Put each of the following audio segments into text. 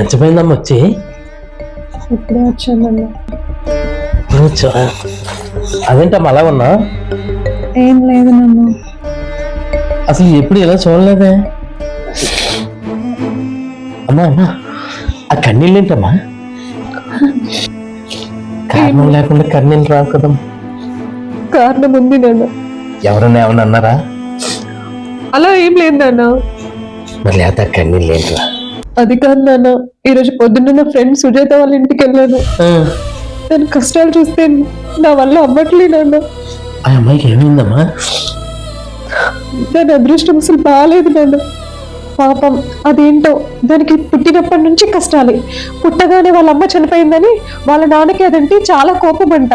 ఎంతమైందమ్మ వచ్చి? ఇప్పుడే వచ్చానన్నా. అదేంటమ్మా అలా ఉన్నా? ఏం లేదు నన్ను. అసలు ఎప్పుడు ఇలా చూడలేదే. అమ్మా అమ్మా ఆ కన్నీళ్ళు ఏంటమ్మా? కారణం లేకుండా కన్నీళ్ళు రావు కదమ్మా. కారణం ఉంది నాన్న. ఎవరన్నా ఏమన్నా అన్నారా? అలా ఏం లేదు నాన్న. మరి లేత కన్నీళ్ళు ఏంట్రా? అది కాదు నాన్న, ఈరోజు పొద్దున్న నా ఫ్రెండ్ సుజాత వాళ్ళ ఇంటికి వెళ్ళాను. దాని కష్టాలు చూస్తే నా వల్ల అవ్వట్లే నాన్న. ఆ అమ్మాయికి ఏమైందమ్మా? దాని అదృష్టం అసలు బాగాలేదు నాన్న. పాపం అదేంటో దానికి పుట్టినప్పటి నుంచి కష్టాలే. పుట్టగానే వాళ్ళ అమ్మ చనిపోయిందని వాళ్ళ నాన్నకి అదంటే చాలా కోపం అంట.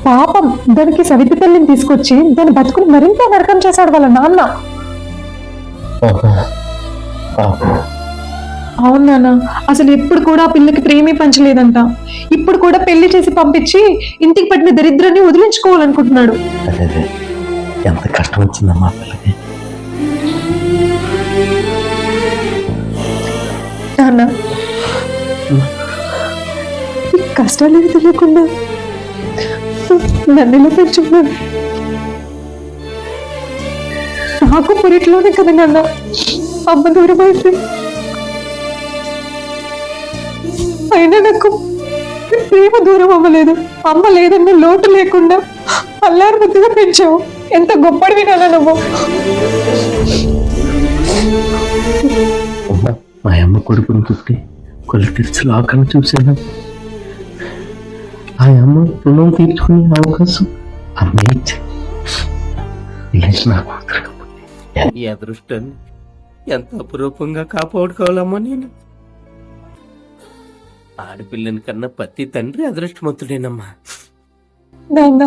పాపం దానికి సవితి తల్లిని తీసుకొచ్చి దాని బతుకుని మరింత నరకం చేశాడు వాళ్ళ నాన్న. అవును నాన్న, అసలు ఎప్పుడు కూడా ఆ పిల్లకి ప్రేమే పంచలేదంట. ఇప్పుడు కూడా పెళ్లి చేసి పంపించి ఇంటికి పట్టిన దరిద్రాన్ని వదిలించుకోవాలనుకుంటున్నాడు. ఎంత కష్టం వచ్చిందమ్మా పిల్లకి. నాన్న, ఈ కష్టాలు తెలియకుండా నన్ను పెంచుకున్నాను. నాకు పురిట్లోనే కదా నాన్న అమ్మ దూరం అయితే. అయినా నాకు ప్రేమ దూరం అవ్వలేదు. అమ్మ లేదన్న లోటు లేకుండా అల్లారు ముద్దుగా పెంచావు. ఎంత గొప్పడివి నాన్న నువ్వు. మా అమ్మ కొడుకుని పుట్టి కొలు తెరిచి లోకం చూశాను. ఆ అమ్మ రుణం తీర్చుకునే అవకాశం అమ్మాయి నా కూతురు. ఈ అదృష్టాన్ని ఎంత అపురూపంగా కాపాడుకోవాలమ్మా. నేను ఆడపిల్లని కన్నా ప్రతి తండ్రి అదృష్టవంతుడేనమ్మా. నాన్న